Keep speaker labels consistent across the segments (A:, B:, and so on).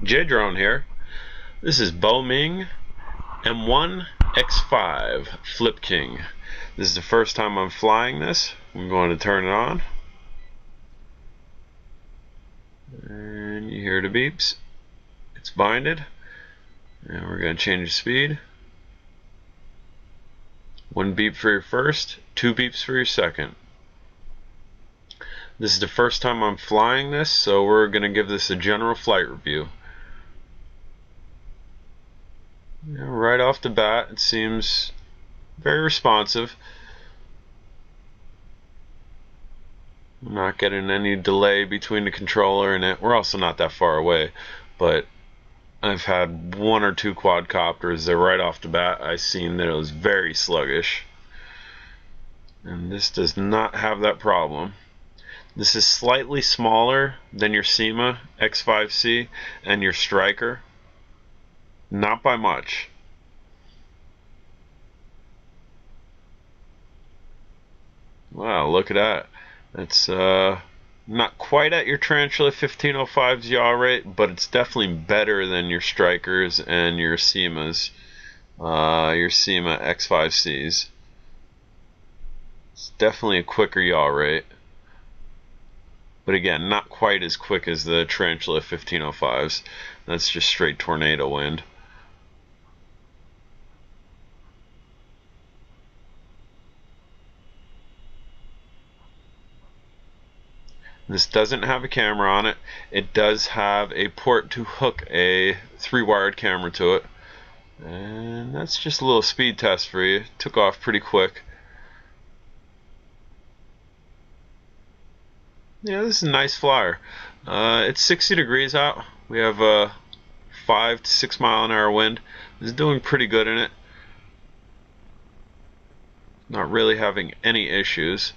A: J-Drone here. This is Bo Ming M1 X5 Flip King. This is the first time I'm flying this. I'm going to turn it on. And you hear the beeps. It's binded. And we're going to change the speed. 1 beep for your first, 2 beeps for your second. This is the first time I'm flying this, so we're going to give this a general flight review. Right off the bat, it seems very responsive. I'm not getting any delay between the controller and it. We're also not that far away, but I've had 1 or 2 quadcopters that right off the bat I seen that it was very sluggish. And this does not have that problem. This is slightly smaller than your SEMA X5C and your Striker. Not by much. Wow, look at that. It's not quite at your Tarantula 1505's yaw rate, but it's definitely better than your Strikers and your SEMAs, your SEMA X5Cs. It's definitely a quicker yaw rate. But again, not quite as quick as the Tarantula 1505s. That's just straight tornado wind. This doesn't have a camera on it. It does have a port to hook a 3-wired camera to it. And that's just a little speed test for you. It took off pretty quick. Yeah, this is a nice flyer. It's 60 degrees out. We have a 5 to 6 mile an hour wind. It's doing pretty good in it. Not really having any issues.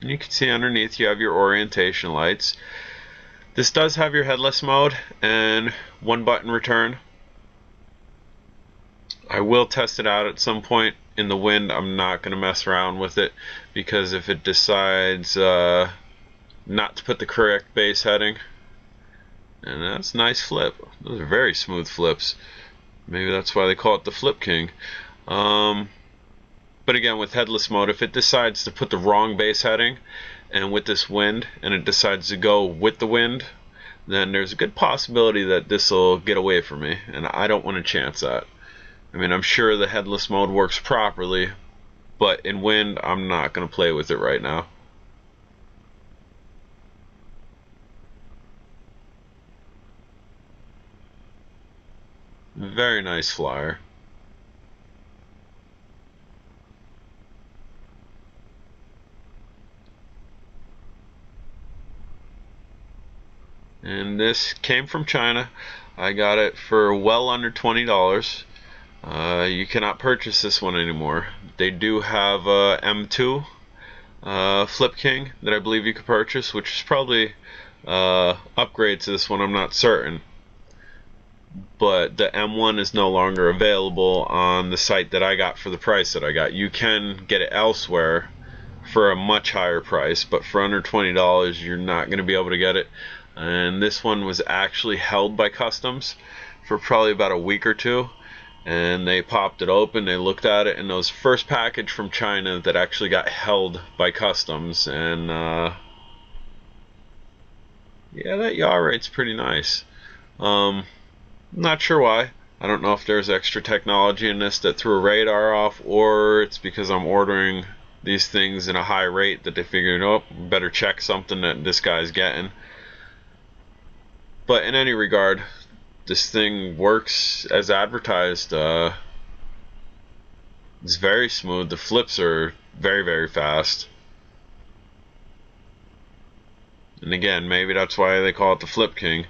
A: And you can see underneath you have your orientation lights. This does have your headless mode and 1-button return. I will test it out at some point in the wind. I'm not going to mess around with it because if it decides not to put the correct base heading, and that's a nice flip. Those are very smooth flips. Maybe that's why they call it the Flip King. But again, with headless mode, if it decides to put the wrong base heading and with this wind, and it decides to go with the wind, then there's a good possibility that this will get away from me, and I don't want to chance that. I mean, I'm sure the headless mode works properly, but in wind, I'm not going to play with it right now. Very nice flyer. And this came from China. I got it for well under $20. You cannot purchase this one anymore. They do have a M2 Flip King that I believe you could purchase, which is probably upgrade to this one. I'm not certain. But the M1 is no longer available on the site that I got for the price that I got. You can get it elsewhere for a much higher price, but for under $20 you're not going to be able to get it. And this one was actually held by customs for probably about a week or 2, and they popped it open, they looked at it, and it was the first package from China that actually got held by customs. And yeah, that yaw rate's pretty nice. Not sure why. I don't know if there's extra technology in this that threw a radar off, or it's because I'm ordering these things in a high rate that they figured, oh, better check something that this guy's getting. But in any regard, this thing works as advertised. It's very smooth. The flips are very, very fast. And again, maybe that's why they call it the Flip King,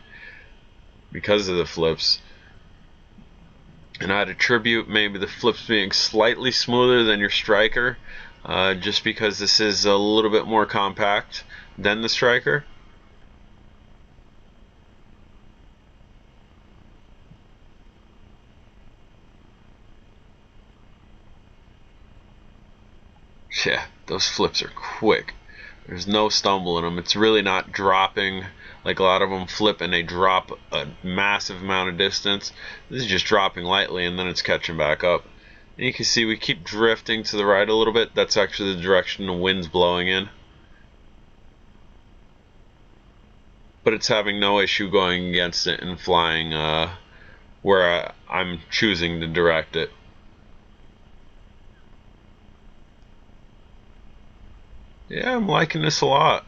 A: because of the flips. And I'd attribute maybe the flips being slightly smoother than your Striker, just because this is a little bit more compact than the Striker. Yeah, those flips are quick. There's no stumble in them. It's really not dropping like a lot of them flip and they drop a massive amount of distance. This is just dropping lightly and then it's catching back up. And you can see we keep drifting to the right a little bit. That's actually the direction the wind's blowing in. But it's having no issue going against it and flying where I'm choosing to direct it. Yeah, I'm liking this a lot.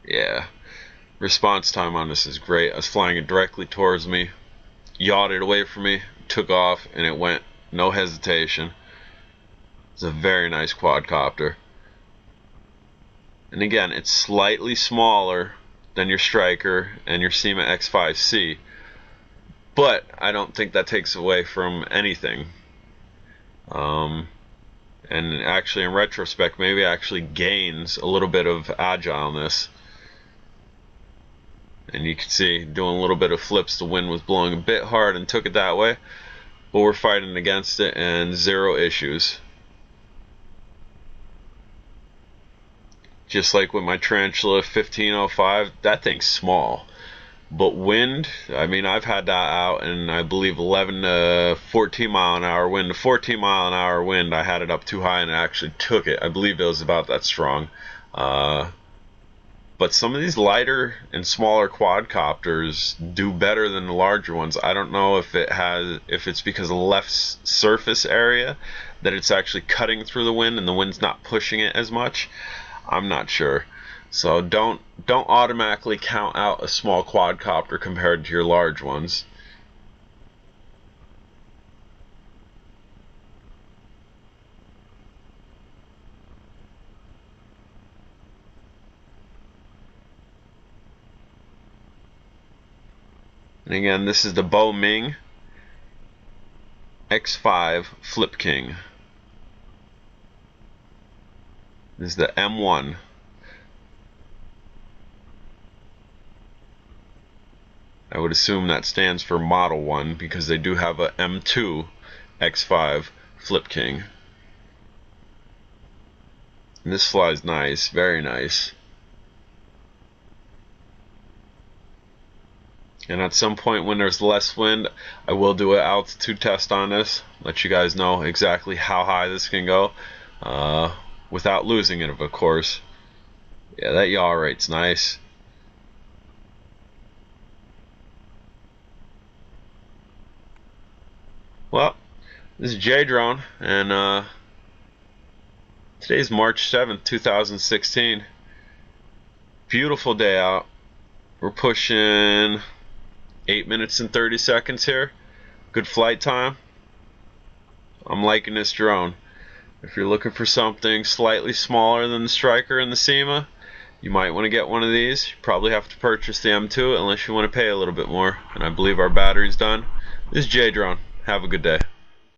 A: Yeah, response time on this is great. I was flying it directly towards me, yawed it away from me, took off, and it went, no hesitation. It's a very nice quadcopter. And again, it's slightly smaller than your Striker and your SEMA X5C, but I don't think that takes away from anything. And actually, in retrospect, maybe actually gains a little bit of agileness. And you can see, doing a little bit of flips, the wind was blowing a bit hard and took it that way. But we're fighting against it and zero issues. Just like with my Tarantula 1505, that thing's small. But wind, I mean, I've had that out in, I believe, 11 to 14 mile an hour wind. The 14 mile an hour wind, I had it up too high and it actually took it. I believe it was about that strong. But some of these lighter and smaller quadcopters do better than the larger ones. I don't know if it's because of the left surface area that it's actually cutting through the wind and the wind's not pushing it as much. I'm not sure. So don't automatically count out a small quadcopter compared to your large ones. And again, this is the Bo Ming X5 Flip King. This is the M1. I would assume that stands for Model 1 because they do have a M2 X5 Flip King. And this flies nice, very nice. And at some point when there's less wind, I will do an altitude test on this, let you guys know exactly how high this can go, without losing it, of course. Yeah, that yaw rate's nice. Well, this is J Drone, and today's March 7th, 2016. Beautiful day out. We're pushing 8 minutes and 30 seconds here. Good flight time. I'm liking this drone. If you're looking for something slightly smaller than the Striker and the SEMA, you might want to get one of these. You probably have to purchase the M2 unless you want to pay a little bit more. And I believe our battery's done. This is J Drone. Have a good day.